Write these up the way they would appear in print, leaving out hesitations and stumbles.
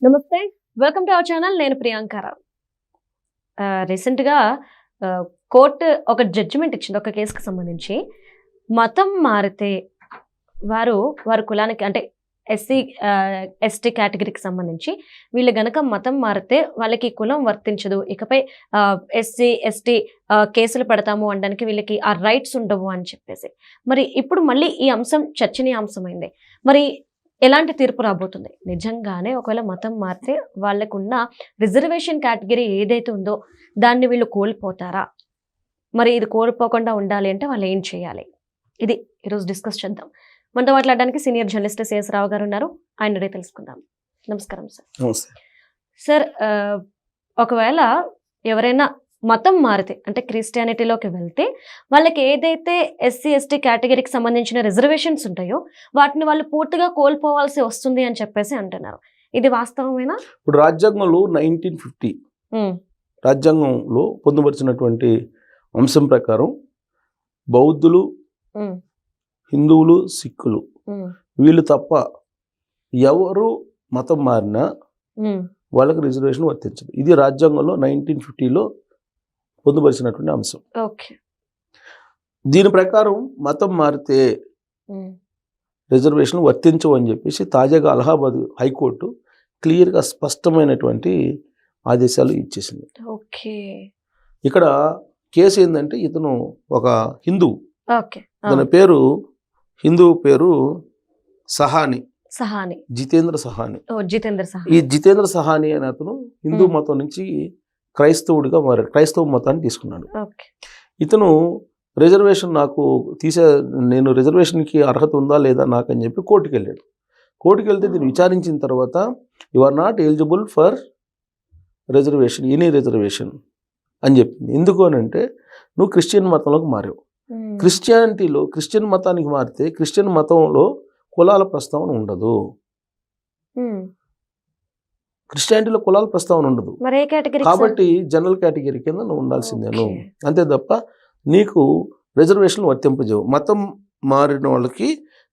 నమస్తే, welcome to our channel. నేను ప్రియాంకారావు. రీసెంట్గా కోర్టు ఒక జడ్జిమెంట్ ఇచ్చింది ఒక కేసుకు సంబంధించి. మతం మారితే వారి కులానికి అంటే ఎస్టీ కేటగిరీకి సంబంధించి వీళ్ళు గనక మతం మారితే వాళ్ళకి కులం వర్తించదు, ఇకపై ఎస్సీ ఎస్టీ కేసులు పెడతాము అనడానికి వీళ్ళకి ఆ రైట్స్ ఉండవు అని చెప్పేసి. మరి ఇప్పుడు మళ్ళీ ఈ అంశం చర్చనీయాంశమైంది. మరి ఎలాంటి తీర్పు రాబోతుంది? నిజంగానే ఒకవేళ మతం మారితే వాళ్ళకున్న రిజర్వేషన్ కేటగిరీ ఏదైతే ఉందో దాన్ని వీళ్ళు కోల్పోతారా? మరి ఇది కోల్పోకుండా ఉండాలి అంటే వాళ్ళు ఏం చేయాలి? ఇది ఈరోజు డిస్కస్ చేద్దాం. మనతో మాట్లాడడానికి సీనియర్ జర్నలిస్ట్ సిఎస్ రావు గారు ఉన్నారు. ఆయన అడిగి తెలుసుకుందాం. నమస్కారం సార్. నమస్తే సార్, ఒకవేళ ఎవరైనా మతం మారితే అంటే క్రిస్టియానిటీలోకి వెళ్తే వాళ్ళకి ఏదైతే ఎస్సీ ఎస్టీ కేటగిరీకి సంబంధించిన రిజర్వేషన్స్ ఉంటాయో వాటిని వాళ్ళు పూర్తిగా కోల్పోవాల్సి వస్తుంది అని చెప్పేసి అంటున్నారు. ఇది వాస్తవమేనా? ఇప్పుడు రాజ్యాంగంలో 1950 రాజ్యాంగంలో పొందుపరిచినటువంటి అంశం ప్రకారం బౌద్ధులు, హిందువులు, సిక్కులు వీళ్ళు తప్ప ఎవరు మతం మారినా వాళ్ళకి రిజర్వేషన్ వర్తించదు. ఇది రాజ్యాంగంలో 1950లో పొందుపరిచినటువంటి అంశం. దీని ప్రకారం మతం మారితే రిజర్వేషన్ వర్తించవు అని చెప్పేసి తాజాగా అలహాబాద్ హైకోర్టు క్లియర్గా స్పష్టమైనటువంటి ఆదేశాలు ఇచ్చేసింది. ఇక్కడ కేసు ఏంటంటే ఇతను ఒక హిందువు, తన పేరు హిందువు పేరు సహాని, జితేంద్ర సహాని. ఈ జితేంద్ర సహాని అనే అతను హిందూ మతం నుంచి క్రైస్తవుడిగా మారాడు, క్రైస్తవ మతాన్ని తీసుకున్నాడు. ఇతను రిజర్వేషన్ నేను రిజర్వేషన్కి అర్హత ఉందా లేదా నాకు అని చెప్పి కోర్టుకు వెళ్ళాడు. కోర్టుకు వెళ్తే దీన్ని విచారించిన తర్వాత you are not eligible for reservation, any reservation అని చెప్పింది. ఎందుకు అని అంటే నువ్వు క్రిస్టియన్ మతంలోకి మారావు. క్రిస్టియన్ మతానికి మారితే క్రిస్టియన్ మతంలో కులాల ప్రస్తావన ఉండదు. క్రిస్టియానిటీలో కులాల ప్రస్తావన ఉండదు కాబట్టి జనరల్ కేటగిరీ కింద నువ్వు ఉండాల్సిందే. నువ్వు అంతే తప్ప నీకు రిజర్వేషన్లు వర్తింపజేయవు. మతం మారిన వాళ్ళకి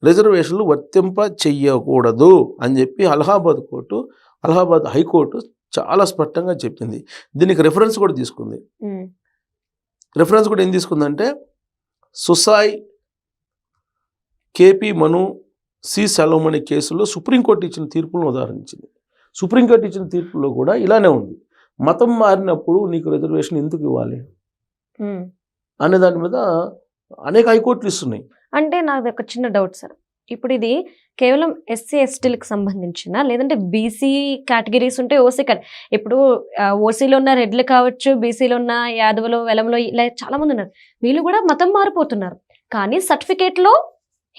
రిజర్వేషన్లు వర్తింప చెయ్యకూడదు అని చెప్పి అలహాబాద్ హైకోర్టు చాలా స్పష్టంగా చెప్పింది. దీనికి రెఫరెన్స్ కూడా తీసుకుంది. రెఫరెన్స్ కూడా ఏం తీసుకుందంటే సుసాయ్, కేపీ మను, సి సెలవుమణి కేసులో సుప్రీంకోర్టు ఇచ్చిన తీర్పులను ఉదాహరించింది. సుప్రీంకోర్టు ఇచ్చిన తీర్పులో కూడా ఇలానే ఉంది. మతం మారినప్పుడు నీకు రిజర్వేషన్ ఎందుకు ఇవ్వాలి అనే దాని మీద అనేక హైకోర్టులు ఇస్తున్నాయి. అంటే నాకు ఒక చిన్న డౌట్ సార్, ఇప్పుడు ఇది కేవలం ఎస్సీ ఎస్టీలకు సంబంధించిన లేదంటే బీసీ కేటగిరీస్ ఉంటే ఓసీ ఇప్పుడు ఓసీలో ఉన్న రెడ్లు కావచ్చు, బీసీలో ఉన్న యాదవులు, వెలంలో ఇలా చాలా మంది ఉన్నారు. వీళ్ళు కూడా మతం మారిపోతున్నారు కానీ సర్టిఫికేట్లో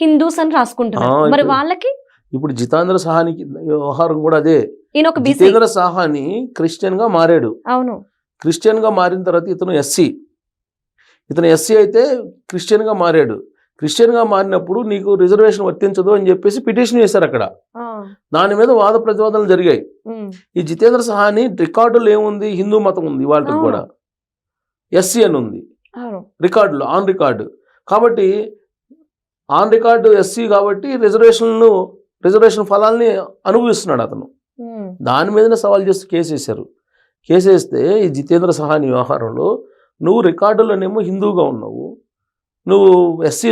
హిందూస్ అని రాసుకుంటున్నారు. మరి వాళ్ళకి ఇప్పుడు జితేంద్ర సహానికి వ్యవహారం కూడా అదే. జితేంద్ర సహాని క్రిస్టియన్ గా మారాడు. అవును, క్రిస్టియన్ గా మారిన తర్వాత ఇతను ఎస్సీ అయితే క్రిస్టియన్ గా మారాడు. క్రిస్టియన్ గా మారినప్పుడు నీకు రిజర్వేషన్ వర్తించదు అని చెప్పేసి పిటిషన్ వేశారు అక్కడ. దాని మీద వాద ప్రతివాదనలు జరిగాయి. ఈ జితేంద్ర సహాని రికార్డులో ఏముంది? హిందూ మతం ఉంది, వాళ్ళకి కూడా ఎస్సీ అని ఉంది రికార్డులో, ఆన్ రికార్డు. కాబట్టి ఆన్ రికార్డు ఎస్సీ కాబట్టి రిజర్వేషన్ ఫలాల్ని అనుభవిస్తున్నాడు అతను. దాని మీదనే సవాల్ చేస్తూ కేసు వేస్తే ఈ జితేంద్ర సహాని వ్యవహారంలో నువ్వు రికార్డులోనేమో హిందూగా ఉన్నావు, నువ్వు ఎస్సీ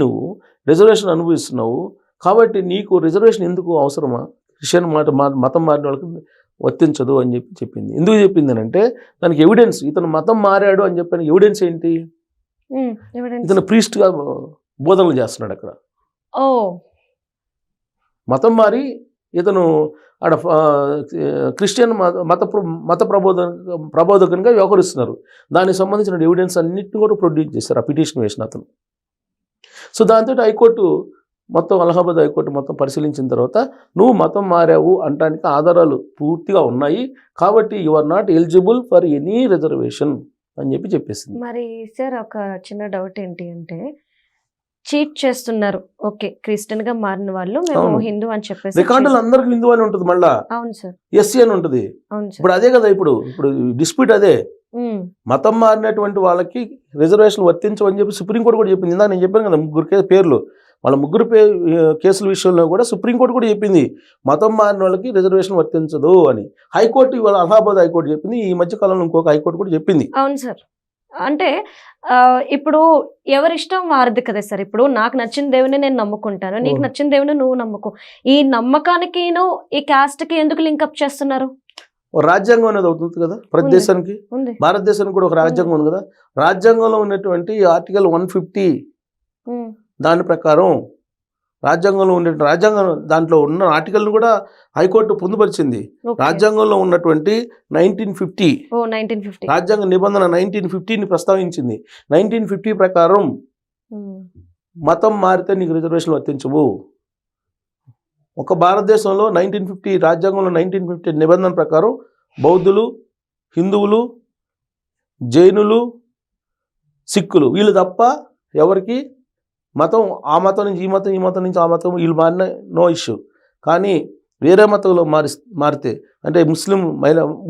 నువ్వు రిజర్వేషన్ అనుభవిస్తున్నావు కాబట్టి నీకు రిజర్వేషన్ ఎందుకు అవసరమా? క్రిస్టియన్ మతం మారిన వాళ్ళకి వర్తించదు అని చెప్పింది. ఎందుకు చెప్పింది అని అంటే దానికి ఎవిడెన్స్. ఇతను మతం మారాడు అని చెప్పిన ఎవిడెన్స్ ఏంటి? ఇతను ప్రీస్ట్గా బోధనలు చేస్తున్నాడు అక్కడ. మతం మారి ఇతను ఆడ క్రిస్టియన్ మత ప్రబోధకునిగా వ్యవహరిస్తున్నారు. దానికి సంబంధించిన ఎవిడెన్స్ అన్నింటిని కూడా ప్రొడ్యూస్ చేశారు ఆ పిటిషన్ వేసిన అతను. సో దాంతో అలహాబాద్ హైకోర్టు మొత్తం పరిశీలించిన తర్వాత నువ్వు మతం మారావు అనడానికి ఆధారాలు పూర్తిగా ఉన్నాయి కాబట్టి you are not eligible for any reservation అని చెప్పేసింది. మరి సార్ ఒక చిన్న డౌట్ ఏంటి అంటే చీట్ చేస్తున్నారు. ఓకే, క్రిస్టియన్ గా మారిన వాళ్ళు మేము హిందూ అని చెప్పేసి రికార్డులు అందరికి హిందూ అని ఉంటుంది, మళ్ళా అవును సార్ ఎస్సీ అని ఉంటుంది. ఇప్పుడు అదే కదా ఇప్పుడు డిస్ప్యూట్ అదే. మతం మారినటువంటి వాళ్ళకి రిజర్వేషన్ వర్తించవని చెప్పి సుప్రీంకోర్టు కూడా చెప్పింది. ఇందాక నేను చెప్పాను కదా 3 పేర్లు. వాళ్ళ ముగ్గురు కేసుల విషయంలో కూడా సుప్రీంకోర్టు కూడా చెప్పింది మతం మారిన వాళ్ళకి రిజర్వేషన్ వర్తించదు అని. హైకోర్టు ఇవాళ అలహాబాద్ హైకోర్టు చెప్పింది, ఈ మధ్య కాలంలో ఇంకొక హైకోర్టు కూడా చెప్పింది. అవును సార్. అంటే ఇప్పుడు ఎవరిష్టం వారిది కదా సార్. ఇప్పుడు నాకు నచ్చిన దేవుని నేను నమ్ముకుంటాను, నీకు నచ్చిన దేవుని నువ్వు నమ్ముకో. ఈ నమ్మకానికి ఈ క్యాస్ట్ కి ఎందుకు లింకప్ చేస్తున్నారు? రాజ్యాంగం అనేది అవుతుంది కదా ప్రతి దేశానికి. భారతదేశానికి కూడా ఒక రాజ్యాంగం ఉంది కదా. రాజ్యాంగంలో ఉన్నటువంటి ఆర్టికల్ 150 దాని ప్రకారం రాజ్యాంగంలో రాజ్యాంగం దాంట్లో ఉన్న ఆర్టికల్ని కూడా హైకోర్టు పొందుపరిచింది. రాజ్యాంగంలో ఉన్నటువంటి 1950 రాజ్యాంగ నిబంధన 1950ని ప్రస్తావించింది. 1950 ప్రకారం మతం మారితే నీకు రిజర్వేషన్ వర్తించవు. ఒక భారతదేశంలో 1950 రాజ్యాంగంలో 1950 నిబంధన ప్రకారం బౌద్ధులు, హిందువులు, జైనులు, సిక్కులు వీళ్ళు తప్ప ఎవరికి మతం ఆ మతం నుంచి ఈ మతం, ఈ మతం నుంచి ఆ మతం వీళ్ళు మారిన నో ఇష్యూ. కానీ వేరే మతంలో మారితే అంటే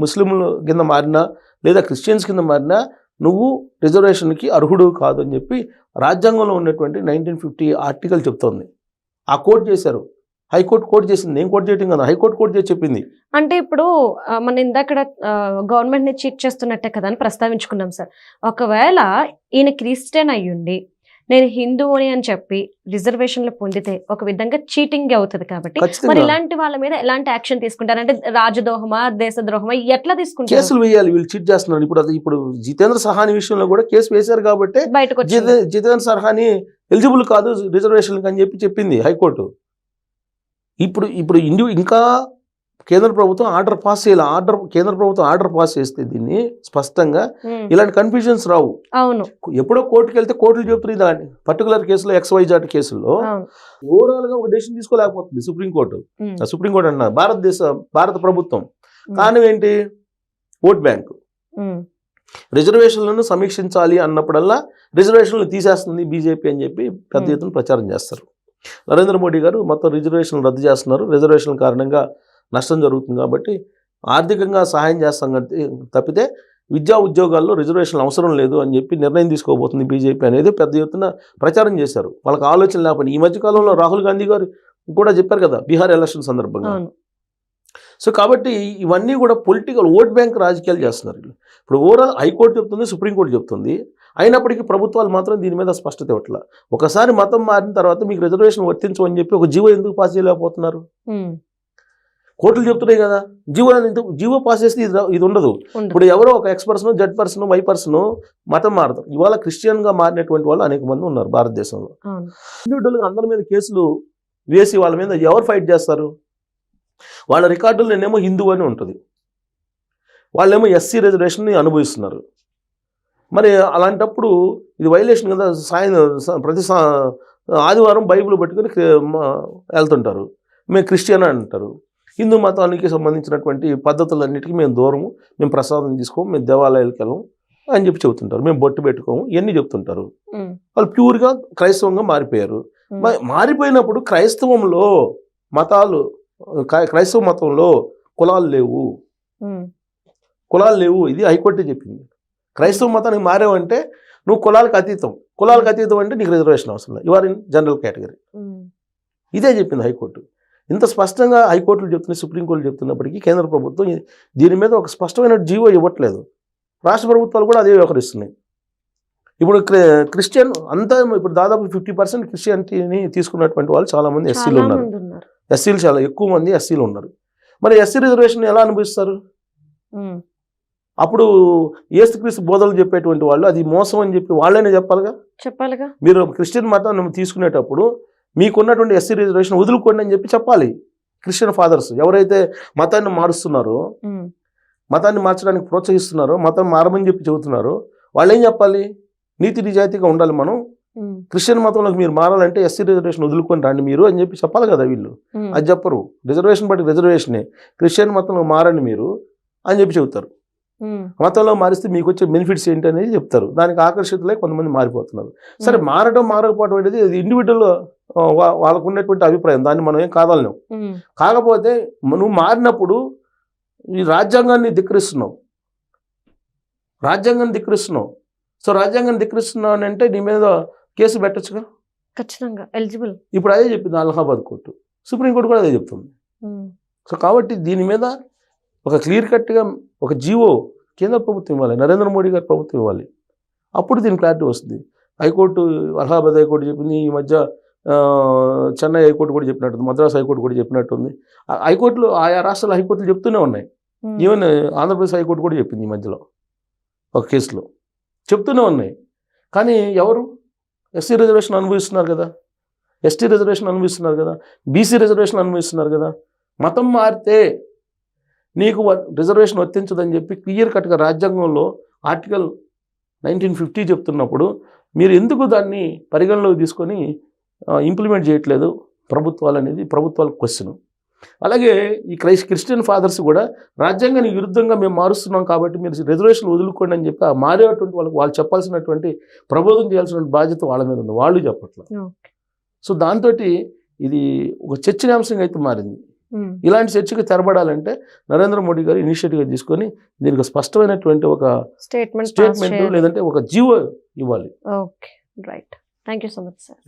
ముస్లింల కింద మారినా లేదా క్రిస్టియన్స్ కింద మారినా నువ్వు రిజర్వేషన్కి అర్హుడు కాదు అని చెప్పి రాజ్యాంగంలో ఉన్నటువంటి 1950 ఆర్టికల్ చెప్తోంది. ఆ కోర్టు చేశారు. హైకోర్టు కోర్టు చేసింది, నేను కోర్టు చేయటం కదా, హైకోర్టు కోర్టు చేసి చెప్పింది. అంటే ఇప్పుడు మన ఇందాక గవర్నమెంట్ని చీట్ చేస్తున్నట్టే కదా అని ప్రస్తావించుకున్నాం సార్. ఒకవేళ ఈయన క్రిస్టియన్ అయ్యుండి నేను హిందువుని అని చెప్పి రిజర్వేషన్లు పొందితే ఒక విధంగా చీటింగ్ అవుతుంది కాబట్టి మరి ఇలాంటి వాళ్ళ మీద ఎలాంటి యాక్షన్ తీసుకుంటారు? అంటే రాజద్రోహమా, దేశద్రోహమా, ఎట్లా తీసుకుంటారు? కేసులు వేయాలి, వీళ్ళు చీట్ చేస్తున్నారు. ఇప్పుడు జితేంద్ర సహాని విషయంలో కూడా కేసు వేశారు కాబట్టి బయటకు జితేంద్ర సహాని ఎలిజిబుల్ కాదు రిజర్వేషన్ అని చెప్పింది హైకోర్టు. ఇప్పుడు ఇంకా కేంద్ర ప్రభుత్వం ఆర్డర్ పాస్ చేయాలి. కేంద్ర ప్రభుత్వం ఆర్డర్ పాస్ చేస్తే దీన్ని స్పష్టంగా ఇలాంటి కన్ఫ్యూజన్స్ రావు. అవును, ఎప్పుడో కోర్టుకి వెళ్తే కోర్టులు చెప్తుంది దాన్ని పర్టికులర్ కేసులో XYZ కేసుల్లో ఓవరాల్ గా ఒక డెసిషన్ తీసుకోలేకపోతుంది సుప్రీంకోర్టు. సుప్రీంకోర్టు అన్నారు భారత ప్రభుత్వం. కారణం ఏంటి? Vote bank. రిజర్వేషన్లను సమీక్షించాలి అన్నప్పుడల్లా రిజర్వేషన్లు తీసేస్తుంది బీజేపీ అని చెప్పి పెద్ద ఎత్తున ప్రచారం చేస్తారు. నరేంద్ర మోడీ గారు మొత్తం రిజర్వేషన్లు రద్దు చేస్తున్నారు, రిజర్వేషన్ల కారణంగా నష్టం జరుగుతుంది కాబట్టి ఆర్థికంగా సహాయం చేస్తాం తప్పితే విద్యా ఉద్యోగాల్లో రిజర్వేషన్లు అవసరం లేదు అని చెప్పి నిర్ణయం తీసుకోబోతుంది బీజేపీ అనేది పెద్ద ఎత్తున ప్రచారం చేశారు. వాళ్ళకి ఆలోచన లేకపోయినా ఈ మధ్యకాలంలో రాహుల్ గాంధీ గారు కూడా చెప్పారు కదా బీహార్ ఎలక్షన్ సందర్భంగా. సో కాబట్టి ఇవన్నీ కూడా పొలిటికల్ ఓట్ బ్యాంక్ రాజకీయాలు చేస్తున్నారు. ఇప్పుడు ఓవరాల్ హైకోర్టు చెప్తుంది, సుప్రీంకోర్టు చెప్తుంది, అయినప్పటికీ ప్రభుత్వాలు మాత్రం దీని మీద స్పష్టత ఇవ్వట్ల. ఒకసారి మతం మారిన తర్వాత మీకు రిజర్వేషన్ వర్తించమని చెప్పి ఒక జీవో ఎందుకు పాస్ చేయలేకపోతున్నారు? కోర్టులు చెప్తున్నాయి కదా జీవో పాస్ చేస్తే ఇది ఉండదు. ఇప్పుడు ఎవరో ఒక ఎక్స్-పర్సన్, జెడ్-పర్సన్, వై-పర్సన్ మతం మారుతారు. ఇవాళ క్రిస్టియన్గా మారినటువంటి వాళ్ళు అనేక మంది ఉన్నారు భారతదేశంలో. ఇండివిజువల్గా అందరి మీద కేసులు వేసి వాళ్ళ మీద ఎవరు ఫైట్ చేస్తారు? వాళ్ళ రికార్డులు నేనేమో హిందూ అని ఉంటుంది, వాళ్ళేమో ఎస్సీ రిజర్వేషన్ని అనుభవిస్తున్నారు. మరి అలాంటప్పుడు ఇది వైలేషన్ కదా. ప్రతి ఆదివారం బైబిల్ పట్టుకొని వెళ్తుంటారు, మేము క్రిస్టియన్ అంటారు. హిందూ మతానికి సంబంధించినటువంటి పద్ధతులన్నిటికీ మేము దూరము, మేము ప్రసాదం తీసుకోము, మేము దేవాలయాలకు వెళ్ళము అని చెప్పి చెబుతుంటారు, మేము బొట్టు పెట్టుకోము, ఇవన్నీ చెప్తుంటారు. వాళ్ళు ప్యూర్గా క్రైస్తవంగా మారిపోయారు. మారిపోయినప్పుడు క్రైస్తవంలో క్రైస్తవ మతంలో కులాలు లేవు. ఇది హైకోర్టే చెప్పింది. క్రైస్తవ మతానికి మారేవంటే నువ్వు కులాలకు అతీతం అంటే నీకు రిజర్వేషన్ అవసరం లేదు, you are in general category. ఇదే చెప్పింది హైకోర్టు. ఇంత స్పష్టంగా హైకోర్టులు చెప్తున్నాయి, సుప్రీంకోర్టులు చెప్తున్నప్పటికీ కేంద్ర ప్రభుత్వం దీని మీద ఒక స్పష్టమైన జీవో ఇవ్వట్లేదు. రాష్ట్ర ప్రభుత్వాలు కూడా అదే వ్యవహరిస్తున్నాయి. ఇప్పుడు క్రిస్టియన్ అంతా ఇప్పుడు దాదాపు 50% క్రిస్టియానిటీని తీసుకున్నటువంటి వాళ్ళు చాలామంది ఎస్సీలు ఉన్నారు. ఎస్సీలు చాలా ఎక్కువ మంది ఎస్సీలు ఉన్నారు. మరి ఎస్సీ రిజర్వేషన్ ఎలా అనుభవిస్తారు? అప్పుడు యేసుక్రీస్తు బోధనలు చెప్పేటువంటి వాళ్ళు అది మోసం అని చెప్పి వాళ్ళనే చెప్పాలిగా. మీరు క్రిస్టియన్ మతాన్ని తీసుకునేటప్పుడు మీకున్నటువంటి ఎస్సీ రిజర్వేషన్ వదులుకోండి అని చెప్పి చెప్పాలి. క్రిస్టియన్ ఫాదర్స్ ఎవరైతే మతాన్ని మారుస్తున్నారో, మతాన్ని మార్చడానికి ప్రోత్సహిస్తున్నారో, మతం మారమని చెప్పి చెబుతున్నారో వాళ్ళు ఏం చెప్పాలి? నీతి నిజాయితీగా ఉండాలి. మనం క్రిస్టియన్ మతంలోకి మీరు మారాలంటే ఎస్సీ రిజర్వేషన్ వదులుకొని రండి మీరు అని చెప్పి చెప్పాలి కదా. వీళ్ళు అది చెప్పరు. రిజర్వేషన్ బట్టి రిజర్వేషనే, క్రిస్టియన్ మతంలో మారండి మీరు అని చెప్పి చెబుతారు. మతంలో మారిస్తే మీకు వచ్చే బెనిఫిట్స్ ఏంటి అనేది చెప్తారు. దానికి ఆకర్షితులై కొంతమంది మారిపోతున్నారు. సరే, మారకపోవడం అనేది అది ఇండివిజువల్ వాళ్ళకు ఉన్నటువంటి అభిప్రాయం, దాన్ని మనం ఏం కాదలేం. కాకపోతే నువ్వు మారినప్పుడు ఈ రాజ్యాంగాన్ని ధిక్కరిస్తున్నావు. సో రాజ్యాంగాన్ని ధిక్కరిస్తున్నావు అని అంటే నీ మీద కేసు పెట్టచ్చుగా. ఖచ్చితంగా ఎలిజిబుల్. ఇప్పుడు అదే చెప్పింది అలహాబాద్ కోర్టు, సుప్రీంకోర్టు కూడా అదే చెప్తుంది. సో కాబట్టి దీని మీద ఒక క్లియర్ కట్గా ఒక జీవో కేంద్ర ప్రభుత్వం ఇవ్వాలి, నరేంద్ర మోడీ గారి ప్రభుత్వం ఇవ్వాలి. అప్పుడు దీని క్లారిటీ వస్తుంది. హైకోర్టు, అలహాబాద్ హైకోర్టు చెప్పింది, ఈ మధ్య చెన్నై హైకోర్టు కూడా చెప్పినట్టుంది, మద్రాస్ హైకోర్టు కూడా చెప్పినట్టుంది. హైకోర్టులు ఆయా రాష్ట్రాల హైకోర్టులు చెప్తూనే ఉన్నాయి. ఈవెన్ ఆంధ్రప్రదేశ్ హైకోర్టు కూడా చెప్పింది ఈ మధ్యలో ఒక కేసులో, చెప్తూనే ఉన్నాయి. కానీ ఎవరు ఎస్సీ రిజర్వేషన్ అనుభవిస్తున్నారు కదా, ఎస్టీ రిజర్వేషన్ అనుభవిస్తున్నారు కదా, బీసీ రిజర్వేషన్ అనుభవిస్తున్నారు కదా. మతం మారితే నీకు రిజర్వేషన్ వర్తించదని చెప్పి క్లియర్ కట్గా రాజ్యాంగంలో ఆర్టికల్ 1950 చెప్తున్నప్పుడు మీరు ఎందుకు దాన్ని పరిగణలోకి తీసుకొని ఇంప్లిమెంట్ చేయట్లేదు ప్రభుత్వాలు అనేది ప్రభుత్వాల క్వశ్చన్. అలాగే ఈ క్రిస్టియన్ ఫాదర్స్ కూడా రాజ్యాంగానికి విరుద్ధంగా మేము మారుస్తున్నాం కాబట్టి మీరు రిజర్వేషన్ వదులుకోండి అని చెప్పి ఆ మారేటువంటి వాళ్ళు చెప్పాల్సినటువంటి ప్రబోధం చేయాల్సిన బాధ్యత వాళ్ళ మీద ఉంది, వాళ్ళు చెప్పట్లేదు. సో దాంతో ఇది ఒక చర్చనీయాంశంగా అయితే మారింది. ఇలాంటి చర్చకు తెరబడాలంటే నరేంద్ర మోడీ గారు ఇనిషియేటివ్ తీసుకొని దీనికి స్పష్టమైనటువంటి ఒక స్టేట్మెంట్ లేదంటే ఒక జీవో ఇవ్వాలి. Okay, right. Thank you so much sir.